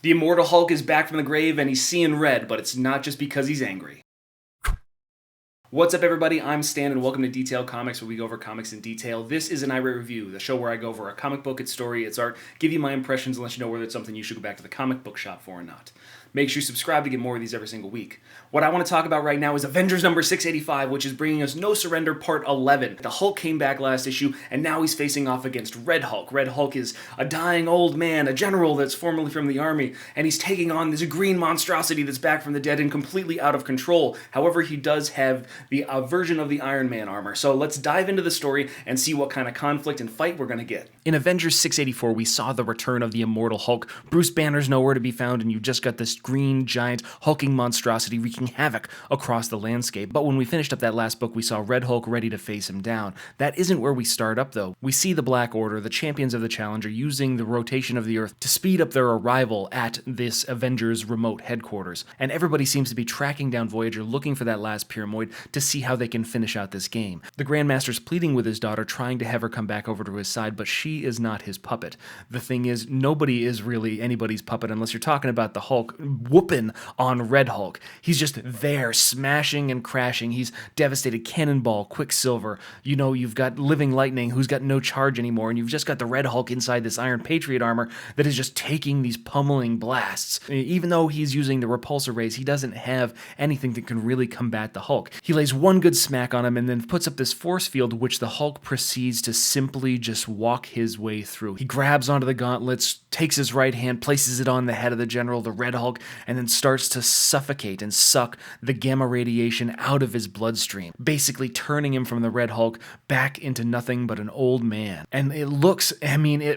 The Immortal Hulk is back from the grave and he's seeing red, but it's not just because he's angry. What's up, everybody? I'm Stan, and welcome to Detailed Comics, where we go over comics in detail. This is an iRate review, the show where I go over a comic book, its story, its art, give you my impressions, and let you know whether it's something you should go back to the comic book shop for or not. Make sure you subscribe to get more of these every single week. What I want to talk about right now is Avengers number 685, which is bringing us No Surrender Part 11. The Hulk came back last issue, and now he's facing off against Red Hulk. Red Hulk is a dying old man, a general that's formerly from the army, and he's taking on this green monstrosity that's back from the dead and completely out of control. However, he does have the version of the Iron Man armor. So let's dive into the story and see what kind of conflict and fight we're going to get. In Avengers 684, we saw the return of the Immortal Hulk. Bruce Banner's nowhere to be found, and you've just got this green, giant, hulking monstrosity wreaking havoc across the landscape. But when we finished up that last book, we saw Red Hulk ready to face him down. That isn't where we start up, though. We see the Black Order, the champions of the Challenger, using the rotation of the Earth to speed up their arrival at this Avengers remote headquarters. And everybody seems to be tracking down Voyager, looking for that last Pyramoid to see how they can finish out this game. The Grandmaster's pleading with his daughter, trying to have her come back over to his side, but she is not his puppet. The thing is, nobody is really anybody's puppet unless you're talking about the Hulk whooping on Red Hulk. He's just there, smashing and crashing. He's devastated Cannonball, Quicksilver. You know, you've got Living Lightning, who's got no charge anymore, and you've just got the Red Hulk inside this Iron Patriot armor that is just taking these pummeling blasts. Even though he's using the repulsor rays, he doesn't have anything that can really combat the Hulk. He lays one good smack on him and then puts up this force field, which the Hulk proceeds to simply just walk his way through. He grabs onto the gauntlets, takes his right hand, places it on the head of the general, the Red Hulk, and then starts to suffocate and suck the gamma radiation out of his bloodstream, basically turning him from the Red Hulk back into nothing but an old man. And it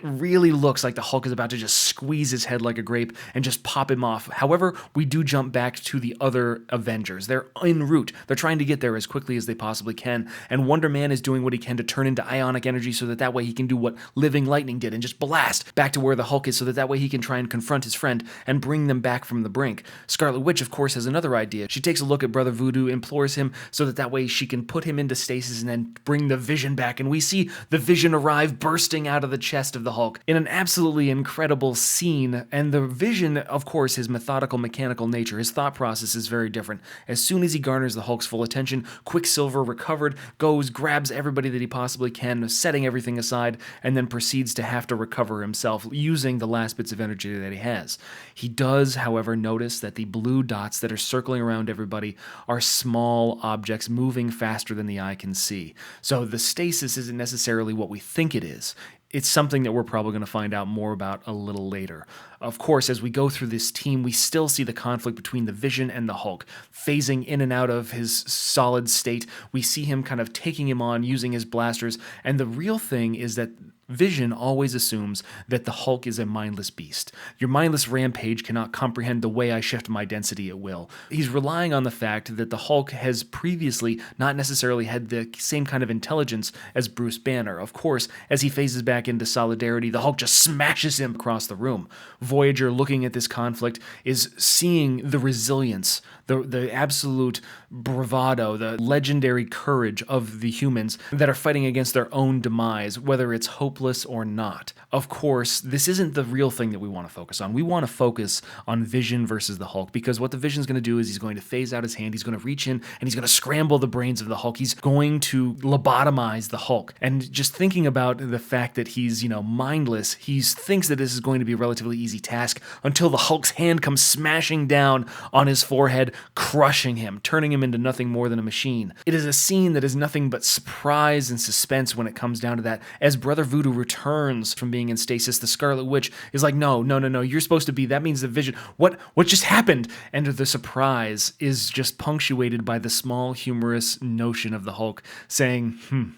really looks like the Hulk is about to just squeeze his head like a grape and just pop him off. However, we do jump back to the other Avengers. They're en route. They're trying to get there as quickly as they possibly can, and Wonder Man is doing what he can to turn into ionic energy so that way he can do what Living Lightning did and just blast back to where the Hulk is so that way he can try and confront his friend and bring them back from the brink. Scarlet Witch, of course, has another idea. She takes a look at Brother Voodoo, implores him so that way she can put him into stasis and then bring the Vision back, and we see the Vision arrive bursting out of the chest of the Hulk in an absolutely incredible scene. And the Vision, of course, his methodical, mechanical nature, his thought process is very different. As soon as he garners the Hulk's full attention, Quicksilver, recovered, goes, grabs everybody that he possibly can, setting everything aside, and then proceeds to have to recover himself using the last bits of energy that he has. He does, however, notice that the blue dots that are circling around everybody are small objects moving faster than the eye can see. So the stasis isn't necessarily what we think it is. It's something that we're probably going to find out more about a little later. Of course, as we go through this team, we still see the conflict between the Vision and the Hulk, phasing in and out of his solid state. We see him kind of taking him on, using his blasters, and the real thing is that Vision always assumes that the Hulk is a mindless beast. Your mindless rampage cannot comprehend the way I shift my density at will. He's relying on the fact that the Hulk has previously not necessarily had the same kind of intelligence as Bruce Banner. Of course, as he phases back into solidarity, the Hulk just smashes him across the room. Voyager, looking at this conflict, is seeing the resilience, the absolute bravado, the legendary courage of the humans that are fighting against their own demise, whether it's hopeless or not. Of course, this isn't the real thing that we want to focus on. We want to focus on Vision versus the Hulk, because what the Vision's going to do is he's going to phase out his hand, he's going to reach in, and he's going to scramble the brains of the Hulk. He's going to lobotomize the Hulk. And just thinking about the fact that he's, mindless, he thinks that this is going to be a relatively easy task until the Hulk's hand comes smashing down on his forehead, crushing him, turning him into nothing more than a machine. It is a scene that is nothing but surprise and suspense when it comes down to that. As Brother Voodoo returns from being in stasis, the Scarlet Witch is like, no, you're supposed to be, that means the Vision. What just happened? And the surprise is just punctuated by the small, humorous notion of the Hulk saying,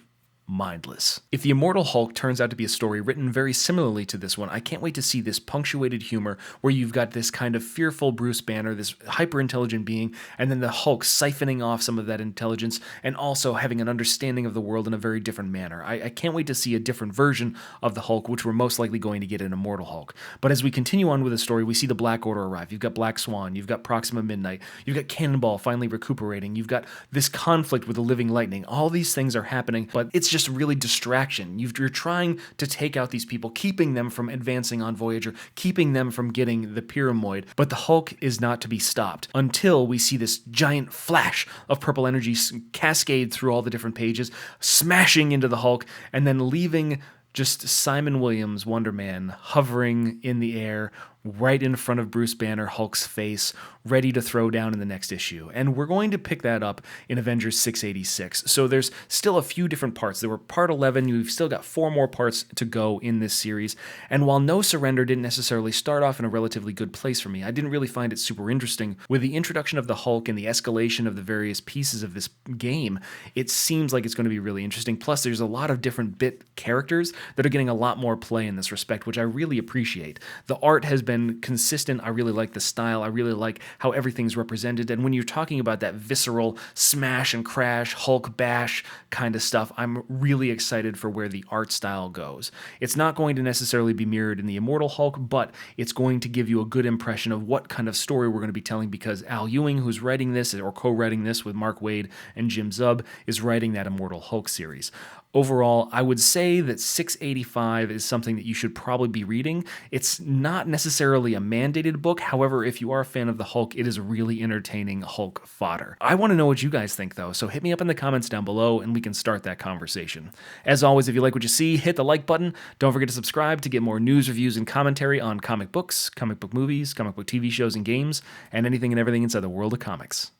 mindless. If the Immortal Hulk turns out to be a story written very similarly to this one, I can't wait to see this punctuated humor where you've got this kind of fearful Bruce Banner, this hyper-intelligent being, and then the Hulk siphoning off some of that intelligence and also having an understanding of the world in a very different manner. I can't wait to see a different version of the Hulk, which we're most likely going to get in Immortal Hulk. But as we continue on with the story, we see the Black Order arrive. You've got Black Swan, you've got Proxima Midnight, you've got Cannonball finally recuperating, you've got this conflict with the Living Lightning. All these things are happening, but it's just just really distraction. You're trying to take out these people, keeping them from advancing on Voyager, keeping them from getting the Pyramoid. But the Hulk is not to be stopped until we see this giant flash of purple energy cascade through all the different pages, smashing into the Hulk, and then leaving just Simon Williams, Wonder Man, hovering in the air right in front of Bruce Banner, Hulk's face, ready to throw down in the next issue. And we're going to pick that up in Avengers 686. So there's still a few different parts. There were part 11. We've still got 4 more parts to go in this series. And while No Surrender didn't necessarily start off in a relatively good place for me, I didn't really find it super interesting. With the introduction of the Hulk and the escalation of the various pieces of this game, it seems like it's going to be really interesting. Plus, there's a lot of different bit characters that are getting a lot more play in this respect, which I really appreciate. The art has been consistent. I really like the style. I really like how everything's represented. And when you're talking about that visceral smash and crash, Hulk bash kind of stuff, I'm really excited for where the art style goes. It's not going to necessarily be mirrored in the Immortal Hulk, but it's going to give you a good impression of what kind of story we're going to be telling, because Al Ewing, who's writing this or co-writing this with Mark Waid and Jim Zub, is writing that Immortal Hulk series. Overall, I would say that 685 is something that you should probably be reading. It's not necessarily a mandated book. However, if you are a fan of the Hulk, it is really entertaining Hulk fodder. I want to know what you guys think, though, so hit me up in the comments down below and we can start that conversation. As always, if you like what you see, hit the like button. Don't forget to subscribe to get more news, reviews, and commentary on comic books, comic book movies, comic book TV shows and games, and anything and everything inside the world of comics.